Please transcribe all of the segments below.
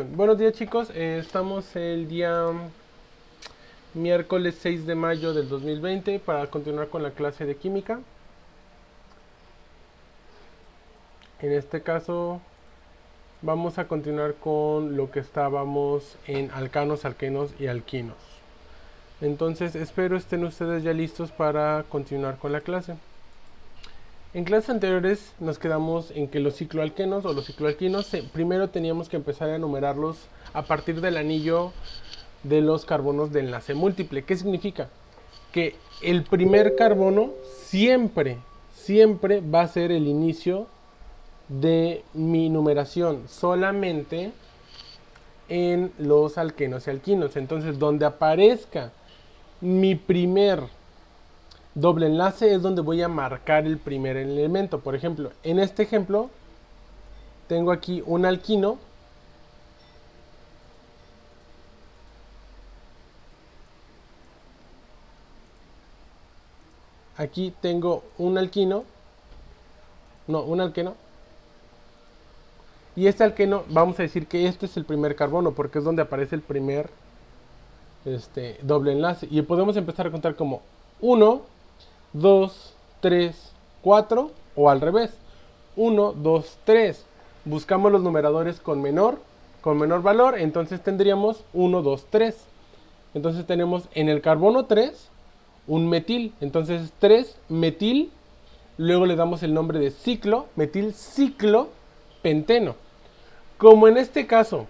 Buenos días chicos, estamos el día miércoles 6 de mayo del 2020 para continuar con la clase de química. En este caso vamos a continuar con lo que estábamos en alcanos, alquenos y alquinos. Entonces espero estén ustedes ya listos para continuar con la clase. En clases anteriores nos quedamos en que los cicloalquenos o los cicloalquinos primero teníamos que empezar a enumerarlos a partir del anillo de los carbonos de enlace múltiple. ¿Qué significa? Que el primer carbono siempre va a ser el inicio de mi numeración, solamente en los alquenos y alquinos. Entonces, donde aparezca mi primer doble enlace es donde voy a marcar el primer elemento. Por ejemplo, en este ejemplo tengo aquí un alquino. Aquí tengo un alquino. No, un alqueno. Y este alqueno, vamos a decir que este es el primer carbono, porque es donde aparece el primer doble enlace. Y podemos empezar a contar como 1, 2, 3, 4 o al revés. 1, 2, 3. Buscamos los numeradores con menor valor, entonces tendríamos 1, 2, 3. Entonces tenemos en el carbono 3 un metil, entonces 3 metil, luego le damos el nombre de ciclo, metil ciclo penteno. Como en este caso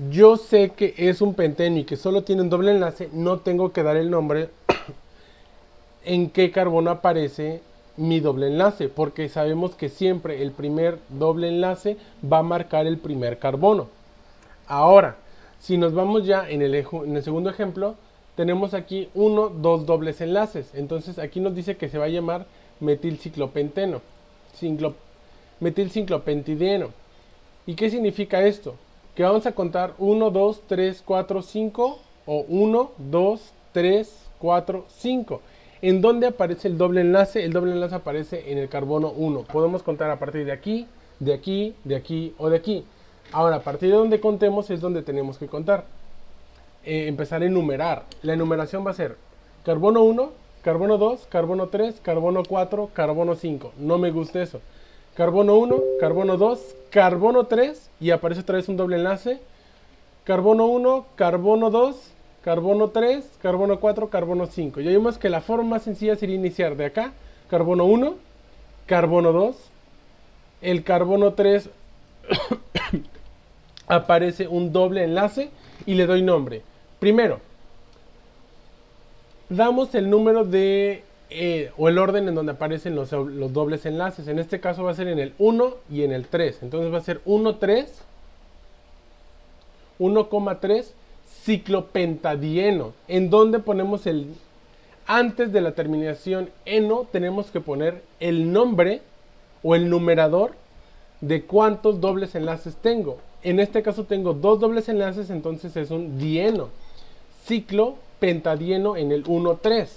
yo sé que es un penteno y que solo tiene un doble enlace, no tengo que dar el nombre en qué carbono aparece mi doble enlace, porque sabemos que siempre el primer doble enlace va a marcar el primer carbono. Ahora, si nos vamos ya en el segundo ejemplo, tenemos aquí dos dobles enlaces. Entonces aquí nos dice que se va a llamar metilciclopenteno, metilciclopentideno. ¿Y qué significa esto? Que vamos a contar 1, 2, 3, 4, 5 o 1, 2, 3, 4, 5. ¿En dónde aparece el doble enlace? El doble enlace aparece en el carbono 1. Podemos contar a partir de aquí, de aquí, de aquí o de aquí. Ahora, a partir de donde contemos es donde tenemos que contar. Empezar a enumerar. La enumeración va a ser carbono 1, carbono 2, carbono 3, carbono 4, carbono 5. No me gusta eso. Carbono 1, carbono 2, carbono 3 y aparece otra vez un doble enlace. Carbono 1, carbono 2, carbono 3, carbono 4, carbono 5. Ya vimos que la forma más sencilla sería iniciar de acá. Carbono 1, carbono 2, el carbono 3 aparece un doble enlace y le doy nombre. Primero, damos el número de o el orden en donde aparecen los dobles enlaces. En este caso va a ser en el 1 y en el 3. Entonces va a ser 1,3 ciclopentadieno. En donde ponemos el antes de la terminación eno, tenemos que poner el nombre o el numerador de cuántos dobles enlaces tengo. En este caso tengo dos dobles enlaces, entonces es un dieno. Ciclo pentadieno en el 1,3.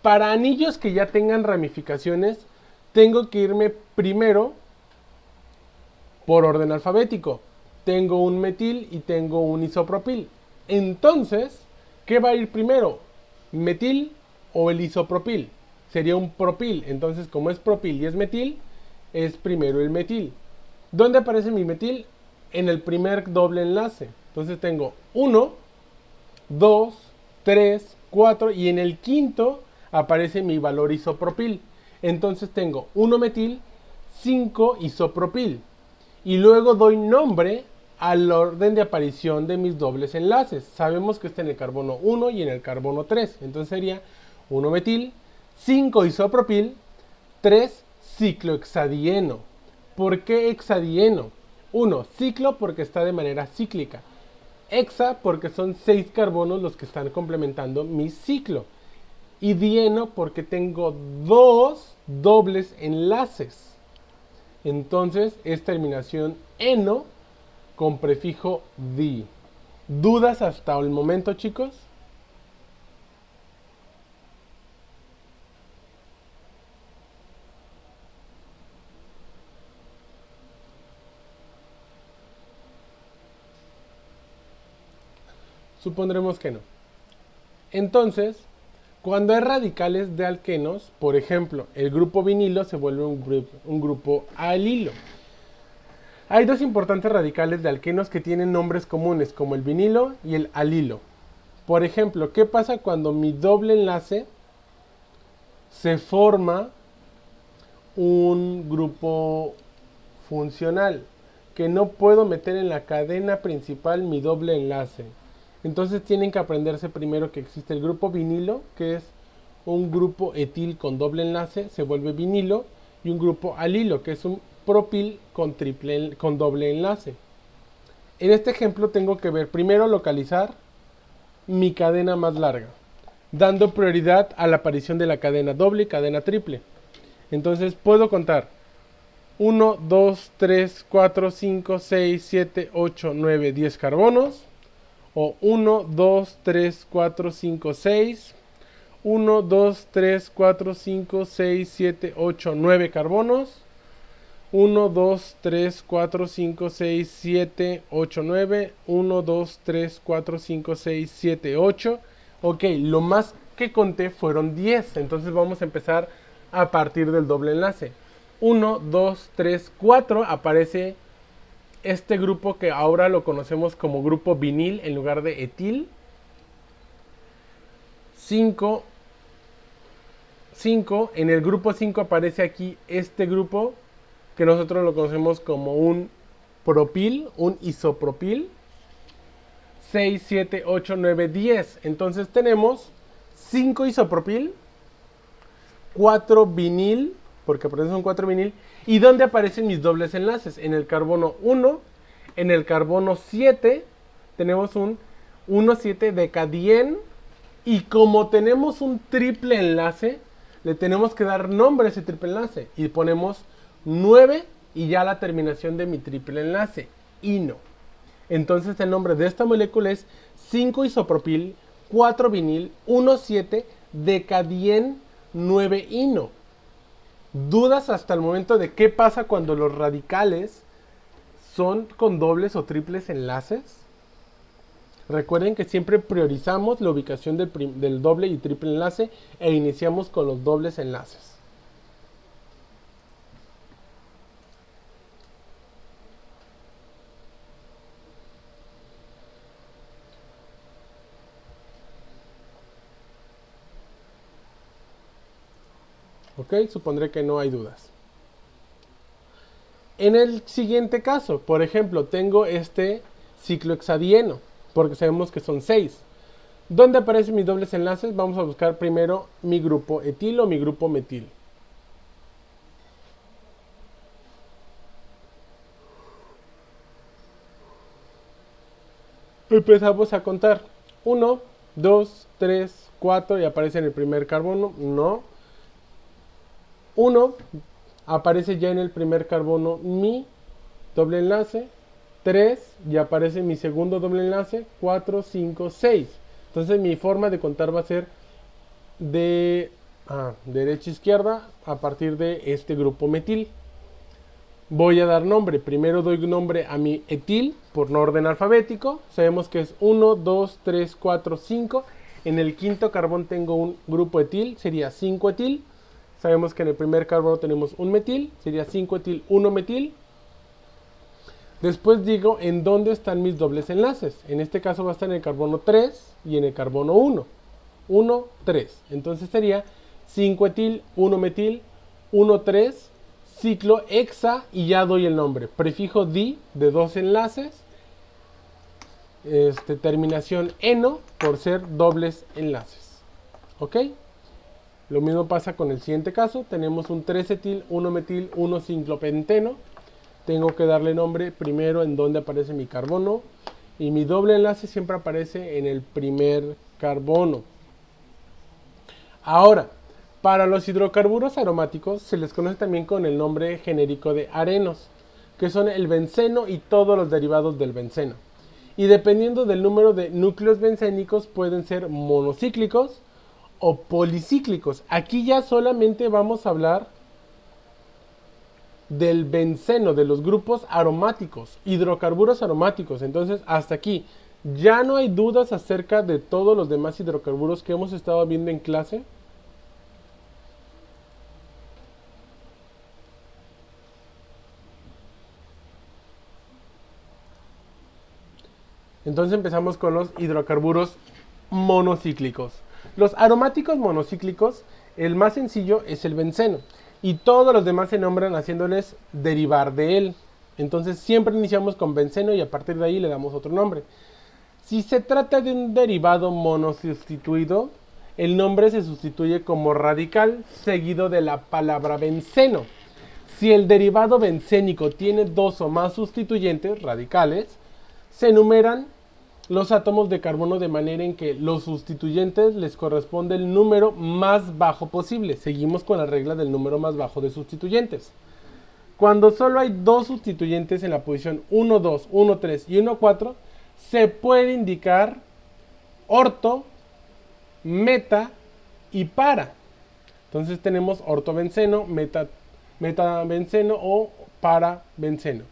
Para anillos que ya tengan ramificaciones, tengo que irme primero por orden alfabético. Tengo un metil y tengo un isopropil. Entonces, ¿qué va a ir primero? ¿Metil o el isopropil? Sería un propil. Entonces, como es propil y es metil, es primero el metil. ¿Dónde aparece mi metil? En el primer doble enlace. Entonces tengo 1, 2, 3, 4 y en el quinto aparece mi valor isopropil. Entonces tengo 1 metil, 5 isopropil. Y luego doy nombre al orden de aparición de mis dobles enlaces. Sabemos que está en el carbono 1 y en el carbono 3. Entonces sería 1 metil, 5 isopropil, 3 ciclohexadieno. ¿Por qué hexadieno? 1, ciclo porque está de manera cíclica. Hexa porque son 6 carbonos los que están complementando mi ciclo. Y dieno porque tengo dos dobles enlaces. Entonces es terminación eno con prefijo di. ¿Dudas hasta el momento, chicos? Supondremos que no. Entonces, cuando hay radicales de alquenos, por ejemplo, el grupo vinilo se vuelve un grupo alilo. Hay dos importantes radicales de alquenos que tienen nombres comunes, como el vinilo y el alilo. Por ejemplo, ¿qué pasa cuando mi doble enlace se forma un grupo funcional? Que no puedo meter en la cadena principal mi doble enlace. Entonces tienen que aprenderse primero que existe el grupo vinilo, que es un grupo etil con doble enlace, se vuelve vinilo, y un grupo alilo, que es un propil con doble enlace. En este ejemplo tengo que ver primero localizar mi cadena más larga, dando prioridad a la aparición de la cadena doble y cadena triple. Entonces puedo contar 1, 2, 3, 4, 5, 6, 7, 8, 9, 10 carbonos. O 1, 2, 3, 4, 5, 6. 1, 2, 3, 4, 5, 6, 7, 8, 9 carbonos. 1, 2, 3, 4, 5, 6, 7, 8, 9. 1, 2, 3, 4, 5, 6, 7, 8. Ok, lo más que conté fueron 10. Entonces vamos a empezar a partir del doble enlace. 1, 2, 3, 4 aparece este grupo que ahora lo conocemos como grupo vinil en lugar de etil. 5, en el grupo 5 aparece aquí este grupo que nosotros lo conocemos como un propil, un isopropil. 6, 7, 8, 9, 10. Entonces tenemos 5 isopropil, 4 vinil, porque por eso son 4 vinil. ¿Y dónde aparecen mis dobles enlaces? En el carbono 1, en el carbono 7, tenemos un 1,7 decadien. Y como tenemos un triple enlace, le tenemos que dar nombre a ese triple enlace. Y ponemos 9 y ya la terminación de mi triple enlace, ino. Entonces el nombre de esta molécula es 5 isopropil, 4 vinil, 1,7 decadien, 9 ino. ¿Dudas hasta el momento de qué pasa cuando los radicales son con dobles o triples enlaces? Recuerden que siempre priorizamos la ubicación del doble y triple enlace e iniciamos con los dobles enlaces. Ok, supondré que no hay dudas. En el siguiente caso, por ejemplo, tengo este ciclohexadieno, porque sabemos que son 6. ¿Dónde aparecen mis dobles enlaces? Vamos a buscar primero mi grupo etil o mi grupo metil. Empezamos a contar. 1, 2, 3, 4 y aparece en el primer carbono. No. 1, aparece ya en el primer carbono mi doble enlace. 3, ya aparece mi segundo doble enlace. 4, 5, 6. Entonces mi forma de contar va a ser de derecha a izquierda a partir de este grupo metil. Voy a dar nombre. Primero doy nombre a mi etil por orden alfabético. Sabemos que es 1, 2, 3, 4, 5. En el quinto carbón tengo un grupo etil, sería 5 etil. Sabemos que en el primer carbono tenemos un metil, sería 5 etil, 1 metil. Después digo en dónde están mis dobles enlaces. En este caso va a estar en el carbono 3 y en el carbono 1. 1, 3. Entonces sería 5 etil, 1 metil, 1, 3, ciclo hexa y ya doy el nombre. Prefijo di de 2 enlaces. Terminación eno por ser dobles enlaces. ¿Ok? Lo mismo pasa con el siguiente caso. Tenemos un 3 etil, 1 metil, 1 ciclopenteno. Tengo que darle nombre primero en donde aparece mi carbono. Y mi doble enlace siempre aparece en el primer carbono. Ahora, para los hidrocarburos aromáticos se les conoce también con el nombre genérico de arenos, que son el benceno y todos los derivados del benceno. Y dependiendo del número de núcleos bencénicos pueden ser monocíclicos o policíclicos. Aquí ya solamente vamos a hablar del benceno, de los grupos aromáticos, hidrocarburos aromáticos. Entonces hasta aquí, ¿Ya no hay dudas acerca de todos los demás hidrocarburos que hemos estado viendo en clase? Entonces empezamos con los hidrocarburos monocíclicos. Los aromáticos monocíclicos, el más sencillo es el benceno. Y todos los demás se nombran haciéndoles derivar de él. Entonces siempre iniciamos con benceno y a partir de ahí le damos otro nombre. Si se trata de un derivado monosustituido, el nombre se sustituye como radical seguido de la palabra benceno. Si el derivado bencénico tiene dos o más sustituyentes radicales, se enumeran los átomos de carbono de manera en que los sustituyentes les corresponde el número más bajo posible. Seguimos con la regla del número más bajo de sustituyentes. Cuando solo hay dos sustituyentes en la posición 1, 2, 1, 3 y 1, 4, se puede indicar orto, meta y para. Entonces tenemos ortobenceno, metabenceno o parabenceno,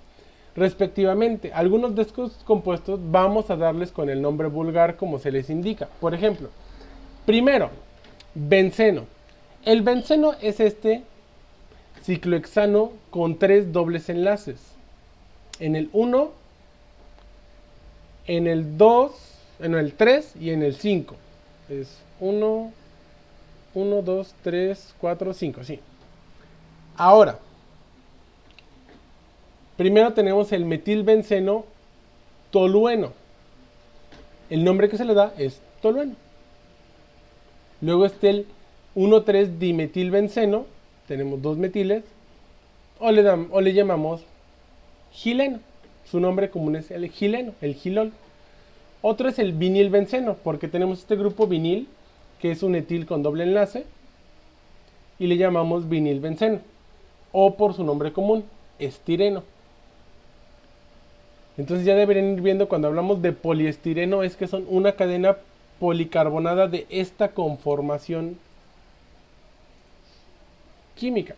respectivamente. Algunos de estos compuestos vamos a darles con el nombre vulgar como se les indica. Por ejemplo, primero, benceno. El benceno es este ciclohexano con 3 dobles enlaces. En el 1, en el 2, en el 3 y en el 5. Es 1, 2, 3, 4, 5, sí. Ahora, primero tenemos el metilbenceno tolueno. El nombre que se le da es tolueno. Luego está el 1,3 dimetilbenceno. Tenemos dos metiles. O le llamamos gileno. Su nombre común es el gileno, el gilol. Otro es el vinilbenceno, porque tenemos este grupo vinil, que es un etil con doble enlace, y le llamamos vinilbenceno. O por su nombre común, estireno. Entonces ya deberían ir viendo cuando hablamos de poliestireno es que son una cadena policarbonada de esta conformación química.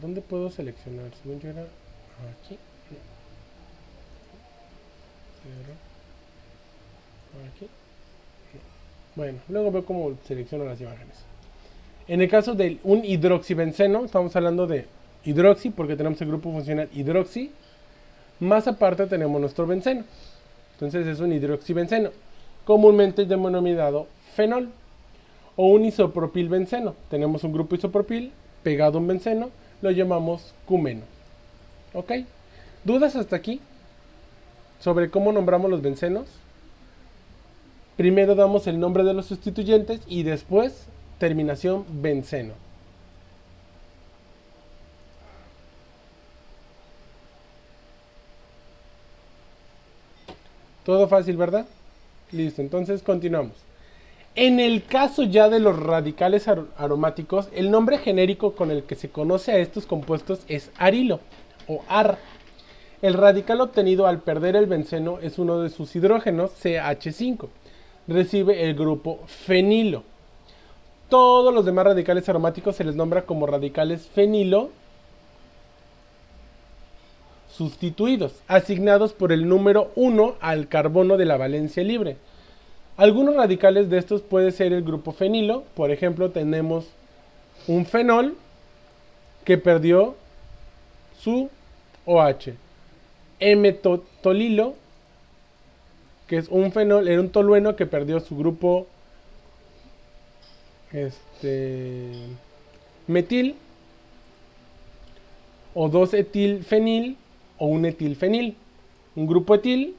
¿Dónde puedo seleccionar? Según yo era aquí. Aquí. Bueno, luego veo cómo selecciono las imágenes. En el caso de un hidroxibenceno, estamos hablando de hidroxi porque tenemos el grupo funcional hidroxi. Más aparte tenemos nuestro benceno. Entonces es un hidroxibenceno, comúnmente denominado fenol. O un isopropilbenceno. Tenemos un grupo isopropil pegado a un benceno, lo llamamos cumeno. ¿Ok? ¿Dudas hasta aquí sobre cómo nombramos los bencenos? Primero damos el nombre de los sustituyentes y después terminación benceno. Todo fácil, ¿verdad? Listo, entonces continuamos. En el caso ya de los radicales aromáticos, el nombre genérico con el que se conoce a estos compuestos es arilo o AR. El radical obtenido al perder el benceno es uno de sus hidrógenos, CH5. Recibe el grupo fenilo. Todos los demás radicales aromáticos se les nombra como radicales fenilo sustituidos, asignados por el número 1 al carbono de la valencia libre. Algunos radicales de estos puede ser el grupo fenilo. Por ejemplo, tenemos un fenol que perdió su OH. M-tolilo, que es un fenol, era un tolueno que perdió su grupo metil, o 2-etilfenil o un etilfenil, un grupo etil.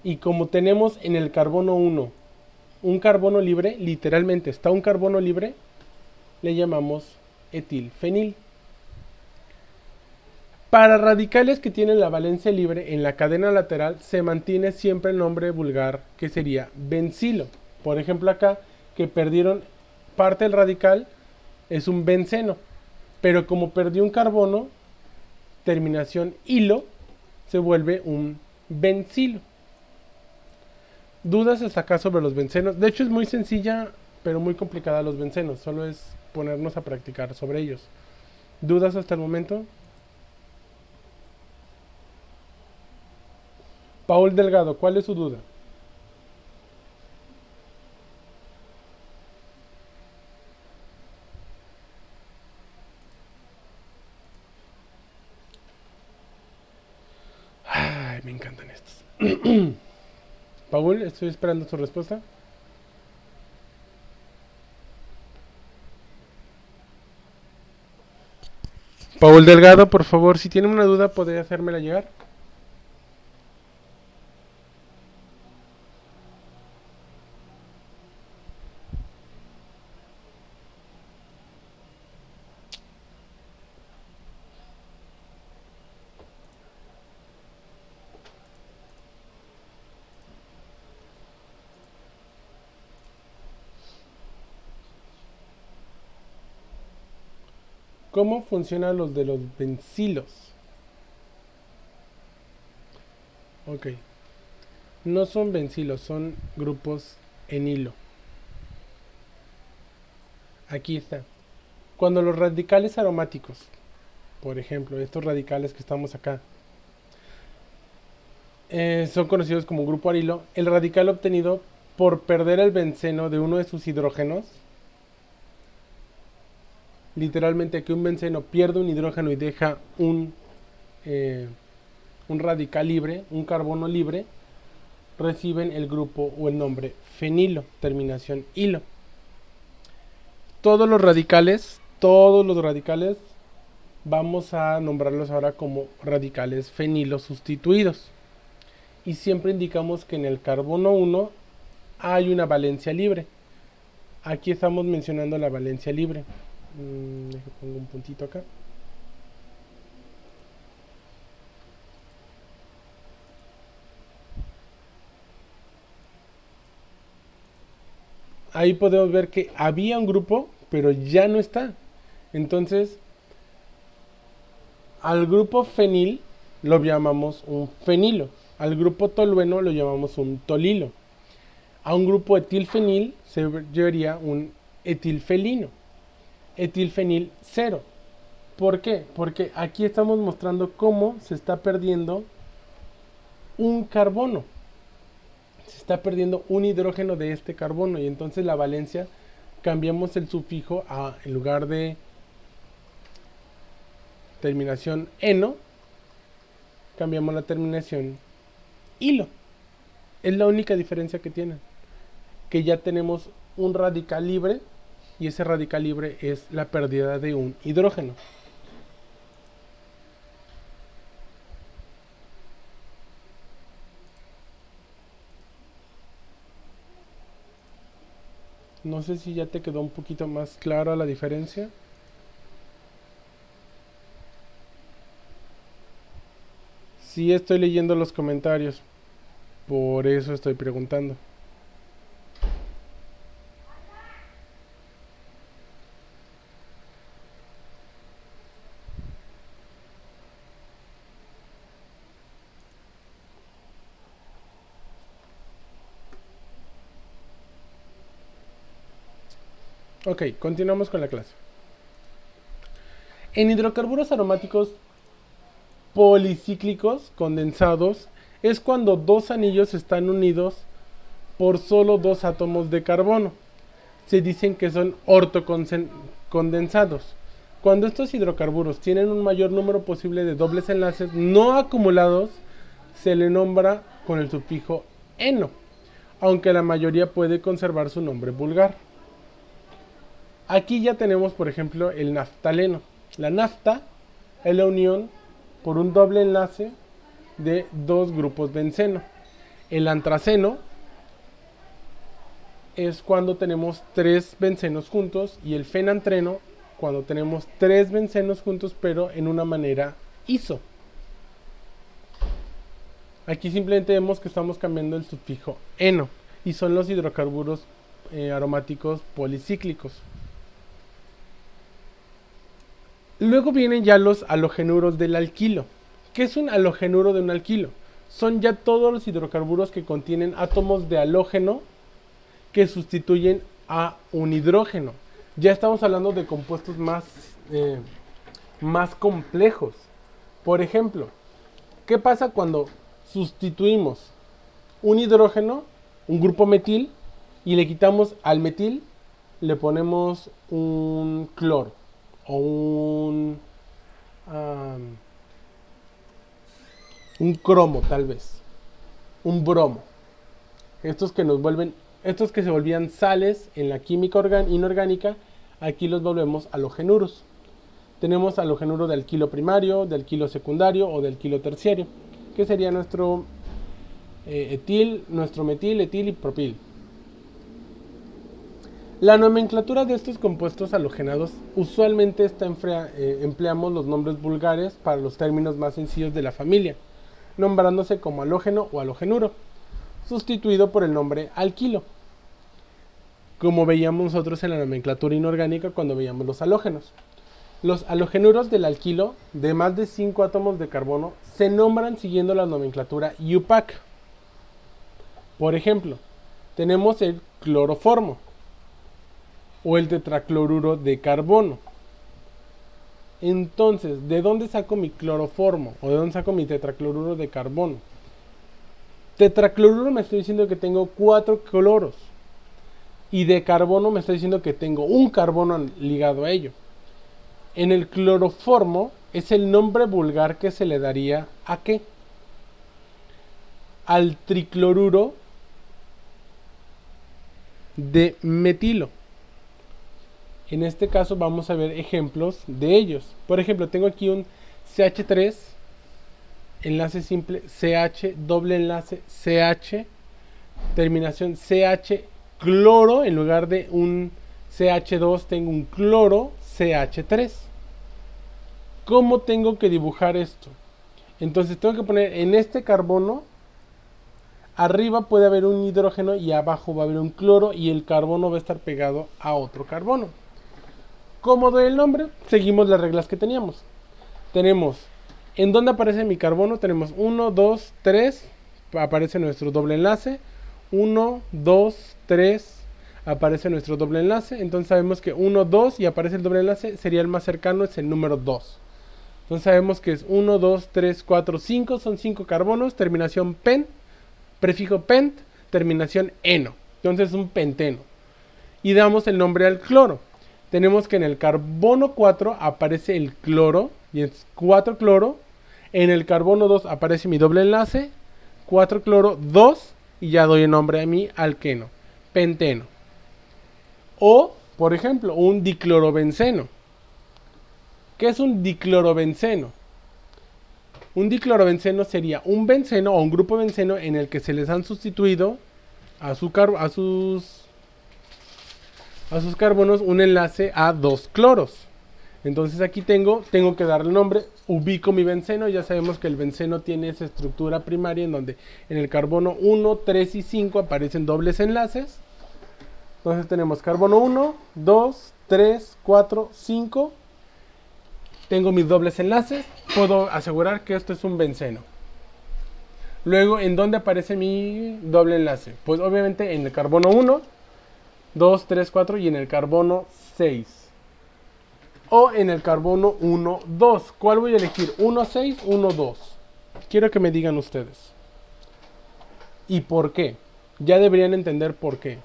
Y como tenemos en el carbono 1 un carbono libre, literalmente está un carbono libre, le llamamos etilfenil. Para radicales que tienen la valencia libre en la cadena lateral se mantiene siempre el nombre vulgar, que sería bencilo. Por ejemplo acá, que perdieron parte del radical, es un benceno. Pero como perdió un carbono, terminación hilo, se vuelve un bencilo. ¿Dudas hasta acá sobre los bencenos? De hecho es muy sencilla, pero muy complicada los bencenos. Solo es ponernos a practicar sobre ellos. ¿Dudas hasta el momento? Paul Delgado, ¿cuál es su duda? Ay, me encantan estos. Paul, estoy esperando su respuesta. Paul Delgado, por favor, si tiene una duda, ¿podría hacérmela llegar? ¿Cómo funcionan los de los bencilos? Ok. No son bencilos, son grupos en hilo. Aquí está. Cuando los radicales aromáticos, por ejemplo, estos radicales que estamos acá, son conocidos como grupo arilo, el radical obtenido por perder el benceno de uno de sus hidrógenos, literalmente aquí un benceno pierde un hidrógeno y deja un radical libre, un carbono libre, reciben el grupo o el nombre fenilo, terminación hilo. Todos los radicales, vamos a nombrarlos ahora como radicales fenilo sustituidos. Y siempre indicamos que en el carbono 1 hay una valencia libre. Aquí estamos mencionando la valencia libre. Pongo un puntito acá. Ahí podemos ver que había un grupo, pero ya no está. Entonces, al grupo fenil lo llamamos un fenilo. Al grupo tolueno lo llamamos un tolilo. A un grupo etilfenil se llevaría un etilfelino. Etilfenil 0. ¿Por qué? Porque aquí estamos mostrando cómo se está perdiendo un carbono. Se está perdiendo un hidrógeno de este carbono y entonces la valencia cambiamos el sufijo a, en lugar de terminación eno, cambiamos la terminación hilo. Es la única diferencia que tienen, que ya tenemos un radical libre y ese radical libre es la pérdida de un hidrógeno. No sé si ya te quedó un poquito más clara la diferencia. Sí, estoy leyendo los comentarios, por eso estoy preguntando. Ok, continuamos con la clase. En hidrocarburos aromáticos policíclicos condensados es cuando dos anillos están unidos por solo dos átomos de carbono. Se dicen que son ortocondensados. Cuando estos hidrocarburos tienen un mayor número posible de dobles enlaces no acumulados, se le nombra con el sufijo eno, aunque la mayoría puede conservar su nombre vulgar. Aquí ya tenemos, por ejemplo, el naftaleno. La nafta es la unión por un doble enlace de dos grupos benceno. El antraceno es cuando tenemos tres bencenos juntos y el fenantreno cuando tenemos tres bencenos juntos pero en una manera iso. Aquí simplemente vemos que estamos cambiando el sufijo eno y son los hidrocarburos aromáticos policíclicos. Luego vienen ya los halogenuros del alquilo. ¿Qué es un halogenuro de un alquilo? Son ya todos los hidrocarburos que contienen átomos de halógeno que sustituyen a un hidrógeno. Ya estamos hablando de compuestos más complejos. Por ejemplo, ¿qué pasa cuando sustituimos un hidrógeno, un grupo metil, y le quitamos al metil, le ponemos un cloro o un cromo tal vez, un bromo. Estos que se volvían sales en la química inorgánica, aquí los volvemos halogenuros. Tenemos halogenuro de alquilo primario, de alquilo secundario o de alquilo terciario, que sería nuestro etil, nuestro metil, etil y propil. La nomenclatura de estos compuestos halogenados usualmente empleamos los nombres vulgares para los términos más sencillos de la familia, nombrándose como halógeno o halogenuro, sustituido por el nombre alquilo, como veíamos nosotros en la nomenclatura inorgánica cuando veíamos los halógenos. Los halogenuros del alquilo de más de 5 átomos de carbono se nombran siguiendo la nomenclatura IUPAC. Por ejemplo, tenemos el cloroformo o el tetracloruro de carbono. Entonces, ¿de dónde saco mi cloroformo o de dónde saco mi tetracloruro de carbono? Tetracloruro me estoy diciendo que tengo 4 cloros y de carbono me estoy diciendo que tengo un carbono ligado a ello. En el cloroformo es el nombre vulgar que se le daría ¿a qué? Al tricloruro de metilo. En este caso vamos a ver ejemplos de ellos. Por ejemplo, tengo aquí un CH3, enlace simple, CH, doble enlace, CH, terminación CH, cloro, en lugar de un CH2 tengo un cloro, CH3. ¿Cómo tengo que dibujar esto? Entonces tengo que poner en este carbono, arriba puede haber un hidrógeno y abajo va a haber un cloro y el carbono va a estar pegado a otro carbono. ¿Cómo doy el nombre? Seguimos las reglas que teníamos. Tenemos, ¿en dónde aparece mi carbono? Tenemos 1, 2, 3, aparece nuestro doble enlace. 1, 2, 3, aparece nuestro doble enlace. Entonces sabemos que 1, 2 y aparece el doble enlace, sería el más cercano, es el número 2. Entonces sabemos que es 1, 2, 3, 4, 5, son 5 carbonos, terminación pen, prefijo pent, terminación eno. Entonces es un penteno. Y damos el nombre al cloro. Tenemos que en el carbono 4 aparece el cloro, y es 4 cloro. En el carbono 2 aparece mi doble enlace, 4 cloro, 2, y ya doy el nombre a mi alqueno, penteno. O, por ejemplo, un diclorobenceno. ¿Qué es un diclorobenceno? Un diclorobenceno sería un benceno o un grupo benceno en el que se les han sustituido a sus carbonos un enlace a 2 cloros. Entonces aquí tengo que darle nombre, ubico mi benceno. Ya sabemos que el benceno tiene esa estructura primaria en donde en el carbono 1, 3 y 5 aparecen dobles enlaces. Entonces tenemos carbono 1, 2, 3, 4, 5. Tengo mis dobles enlaces. Puedo asegurar que esto es un benceno. Luego, ¿en dónde aparece mi doble enlace? Pues obviamente en el carbono 1, 2, 3, 4 y en el carbono 6. O en el carbono 1, 2. ¿Cuál voy a elegir? 1, 6, 1, 2. Quiero que me digan ustedes. ¿Y por qué? Ya deberían entender por qué.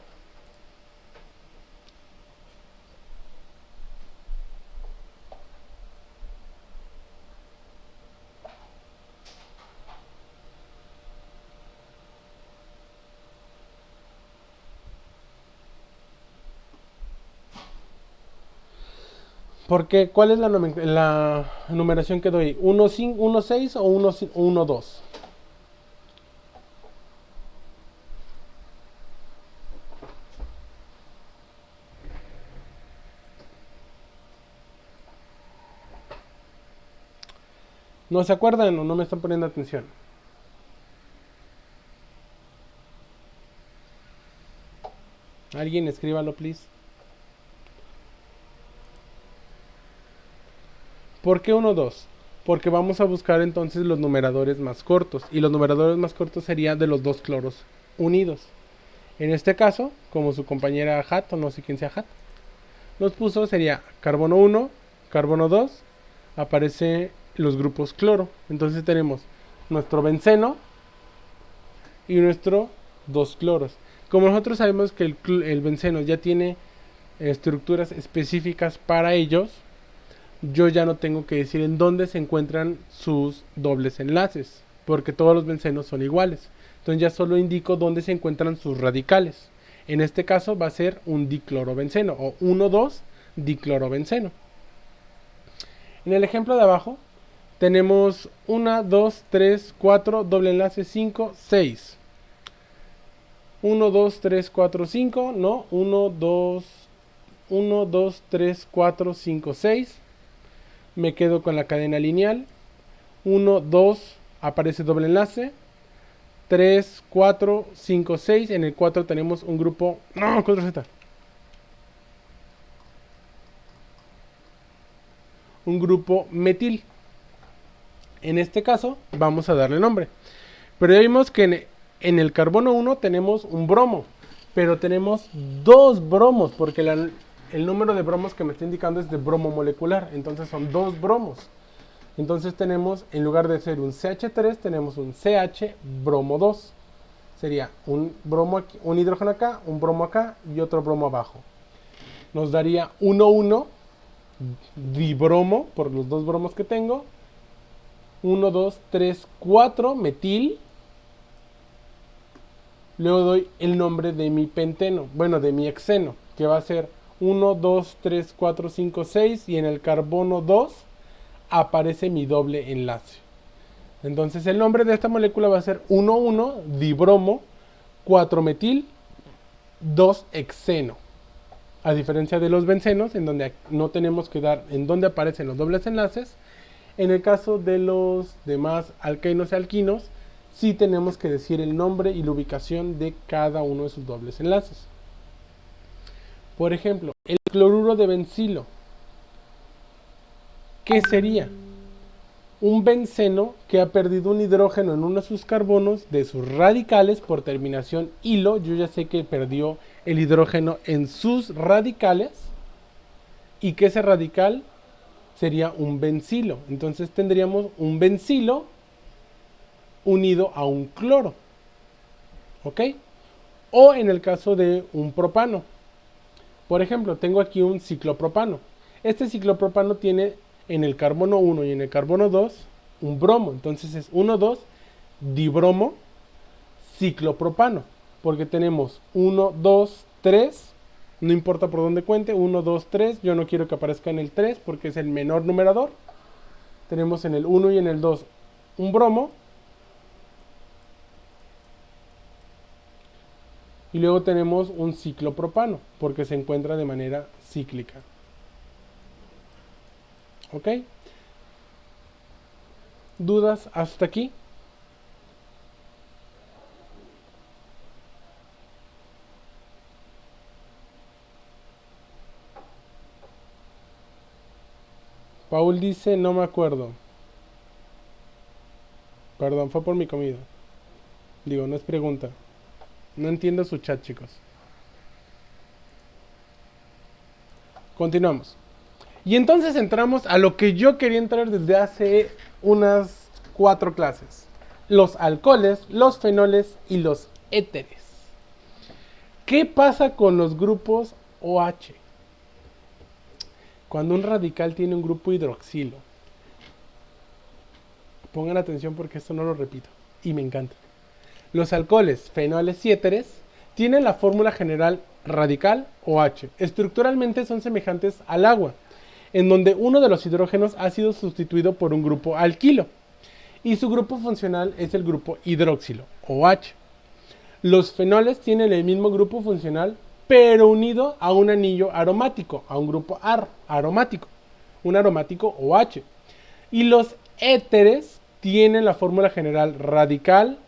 Porque, ¿cuál es la numeración que doy? 1, 6 o 1, 2. ¿No se acuerdan o no me están poniendo atención? Alguien escríbalo, please. ¿Por qué 1, 2? Porque vamos a buscar entonces los numeradores más cortos. Y los numeradores más cortos serían de los 2 cloros unidos. En este caso, como su compañera Hat, o no sé quién sea Hat, nos puso, sería carbono 1, carbono 2, aparece los grupos cloro. Entonces tenemos nuestro benceno, y nuestro 2 cloros. Como nosotros sabemos que el benceno ya tiene estructuras específicas para ellos, yo ya no tengo que decir en dónde se encuentran sus dobles enlaces, porque todos los bencenos son iguales. Entonces ya solo indico dónde se encuentran sus radicales. En este caso va a ser un diclorobenceno o 1,2-diclorobenceno. En el ejemplo de abajo tenemos 1, 2, 3, 4, doble enlace 5, 6. 1, 2, 3, 4, 5, no, 1, 2, 3, 4, 5, 6. Me quedo con la cadena lineal. 1, 2, aparece doble enlace. 3, 4, 5, 6. En el 4 tenemos un grupo... No, 4Z. Un grupo metil. En este caso vamos a darle nombre. Pero ya vimos que en el carbono 1 tenemos un bromo. Pero tenemos 2 bromos. Porque el número de bromos que me está indicando es de bromo molecular. Entonces son 2 bromos. Entonces tenemos, en lugar de ser un CH3, tenemos un CH bromo 2. Sería un bromo aquí, un hidrógeno acá, un bromo acá y otro bromo abajo. Nos daría 1,1 dibromo por los 2 bromos que tengo. 1, 2, 3, 4 metil. Luego doy el nombre de mi penteno, bueno, de mi hexeno, que va a ser 1, 2, 3, 4, 5, 6. Y en el carbono 2 aparece mi doble enlace. Entonces el nombre de esta molécula va a ser 1,1 dibromo 4 metil 2 hexeno. A diferencia de los bencenos, en donde no tenemos que dar en dónde aparecen los dobles enlaces, en el caso de los demás alquenos y alquinos, sí tenemos que decir el nombre y la ubicación de cada uno de sus dobles enlaces. Por ejemplo, el cloruro de bencilo. ¿Qué sería? Un benceno que ha perdido un hidrógeno en uno de sus carbonos de sus radicales por terminación hilo. Yo ya sé que perdió el hidrógeno en sus radicales y que ese radical sería un bencilo. Entonces tendríamos un bencilo unido a un cloro. ¿Ok? O en el caso de un propano. Por ejemplo, tengo aquí un ciclopropano. Este ciclopropano tiene en el carbono 1 y en el carbono 2 un bromo. Entonces es 1,2 dibromo ciclopropano. Porque tenemos 1, 2, 3. No importa por dónde cuente. 1, 2, 3. Yo no quiero que aparezca en el 3 porque es el menor numerador. Tenemos en el 1 y en el 2 un bromo. Y luego tenemos un ciclopropano porque se encuentra de manera cíclica. ¿Ok? ¿Dudas hasta aquí? Paul dice, no me acuerdo. Perdón, fue por mi comida. Digo, no es pregunta. No entiendo su chat, chicos. Continuamos. Y entonces entramos a lo que yo quería entrar desde hace unas 4 clases. Los alcoholes, los fenoles y los éteres. ¿Qué pasa con los grupos OH? Cuando un radical tiene un grupo hidroxilo. Pongan atención porque esto no lo repito. Y me encanta. Los alcoholes, fenoles y éteres tienen la fórmula general radical OH. Estructuralmente son semejantes al agua, en donde uno de los hidrógenos ha sido sustituido por un grupo alquilo y su grupo funcional es el grupo hidroxilo, OH. Los fenoles tienen el mismo grupo funcional, pero unido a un anillo aromático, a un grupo aromático, un aromático OH. Y los éteres tienen la fórmula general radical,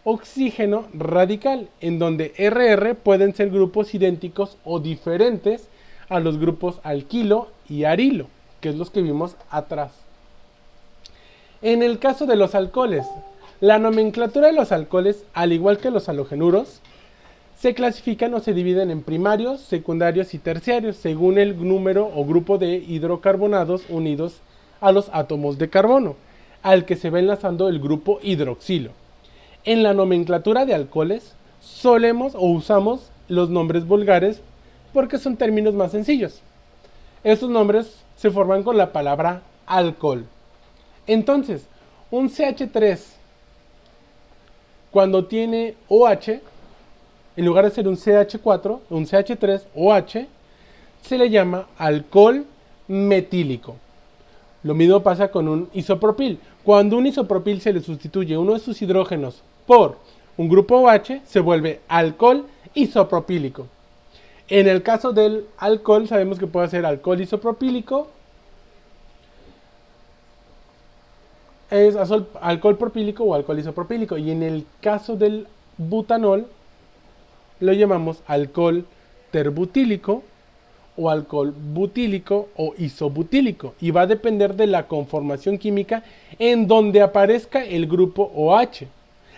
oxígeno radical, en donde RR pueden ser grupos idénticos o diferentes a los grupos alquilo y arilo, que es los que vimos atrás. En el caso de los alcoholes, la nomenclatura de los alcoholes, al igual que los halogenuros, se clasifican o se dividen en primarios, secundarios y terciarios, según el número o grupo de hidrocarbonados unidos a los átomos de carbono, al que se va enlazando el grupo hidroxilo. En la nomenclatura de alcoholes solemos o usamos los nombres vulgares porque son términos más sencillos. Estos nombres se forman con la palabra alcohol. Entonces, un CH3, cuando tiene OH, en lugar de ser un CH4, un CH3 OH, se le llama alcohol metílico. Lo mismo pasa con un isopropil. Cuando un isopropil se le sustituye uno de sus hidrógenos por un grupo OH, se vuelve alcohol isopropílico. En el caso del alcohol, sabemos que puede ser alcohol isopropílico, es alcohol propílico o alcohol isopropílico. Y en el caso del butanol, lo llamamos alcohol terbutílico o alcohol butílico o isobutílico. Y va a depender de la conformación química en donde aparezca el grupo OH.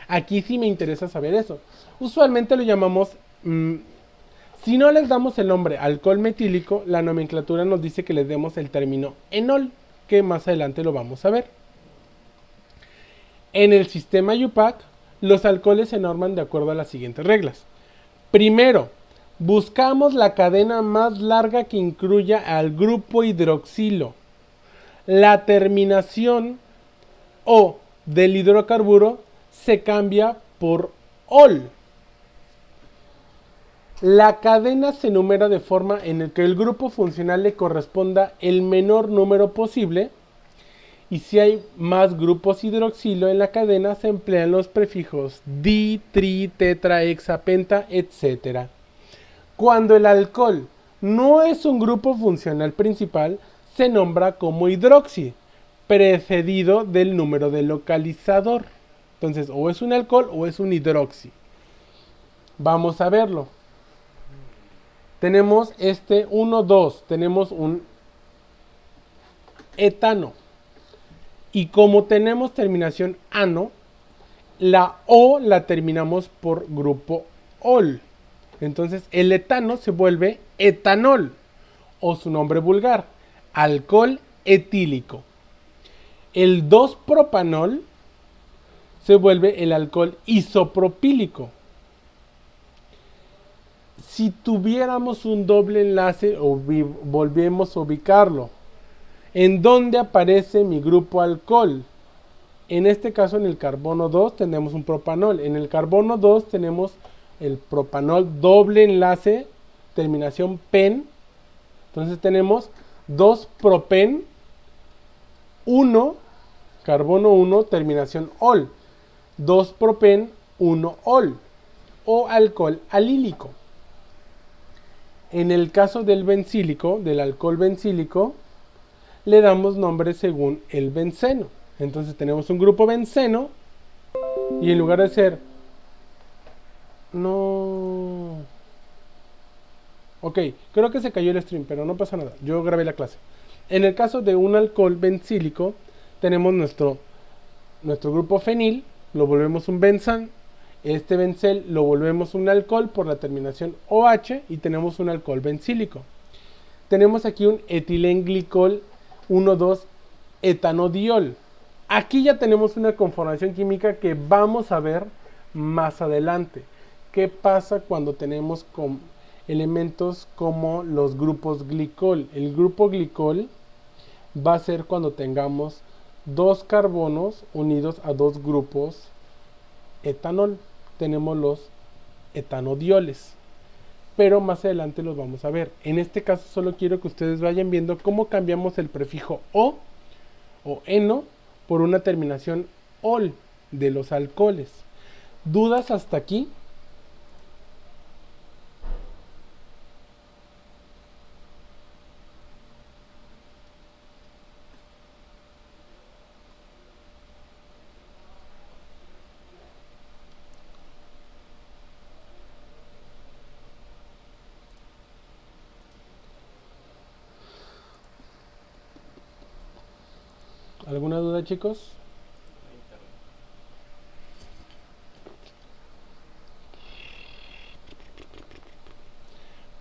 Aquí sí me interesa saber eso. Usualmente lo llamamos... si no les damos el nombre alcohol metílico, la nomenclatura nos dice que les demos el término enol, que más adelante lo vamos a ver. En el sistema IUPAC, los alcoholes se norman de acuerdo a las siguientes reglas. Primero, buscamos la cadena más larga que incluya al grupo hidroxilo. La terminación O del hidrocarburo se cambia por ol. La cadena se numera de forma en el que el grupo funcional le corresponda el menor número posible. Y si hay más grupos hidroxilo en la cadena, se emplean los prefijos di, tri, tetra, hexa, penta, etc. Cuando el alcohol no es un grupo funcional principal, se nombra como hidroxi, precedido del número del localizador. Entonces, o es un alcohol o es un hidroxi. Vamos a verlo. Tenemos 1, 2, tenemos un etano. Y como tenemos terminación ano, la O la terminamos por grupo ol. Entonces el etano se vuelve etanol, o su nombre vulgar, alcohol etílico. El 2-propanol se vuelve el alcohol isopropílico. Si tuviéramos un doble enlace, volvemos a ubicarlo. ¿En dónde aparece mi grupo alcohol? En este caso, en el carbono 2 tenemos un propanol. En el carbono 2 tenemos el propanol doble enlace, terminación pen. Entonces tenemos 2-propen, 1, carbono 1, terminación ol. 2-propen, 1-ol, o alcohol alílico. En el caso del bencílico, del alcohol bencílico, le damos nombre según el benceno. Entonces tenemos un grupo benceno y en lugar de ser... No... Ok, creo que se cayó el stream, pero no pasa nada. Yo grabé la clase. En el caso de un alcohol bencílico, tenemos nuestro grupo fenil, lo volvemos un benzán. Este bencel lo volvemos un alcohol por la terminación OH y tenemos un alcohol bencílico. Tenemos aquí un etilenglicol 1,2 etanodiol. Aquí ya tenemos una conformación química que vamos a ver más adelante. ¿Qué pasa cuando tenemos elementos como los grupos glicol? El grupo glicol va a ser cuando tengamos dos carbonos unidos a dos grupos etanol. Tenemos los etanodioles, pero más adelante los vamos a ver. En este caso solo quiero que ustedes vayan viendo cómo cambiamos el prefijo o eno por una terminación ol de los alcoholes. ¿Dudas hasta aquí? ¿Alguna duda, chicos?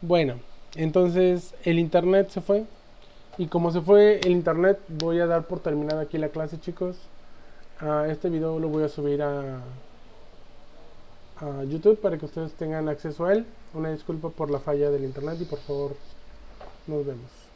Bueno, entonces el internet se fue. Y como se fue el internet, voy a dar por terminada aquí la clase, chicos. Este video lo voy a subir a a YouTube para que ustedes tengan acceso a él. Una disculpa por la falla del internet y por favor nos vemos.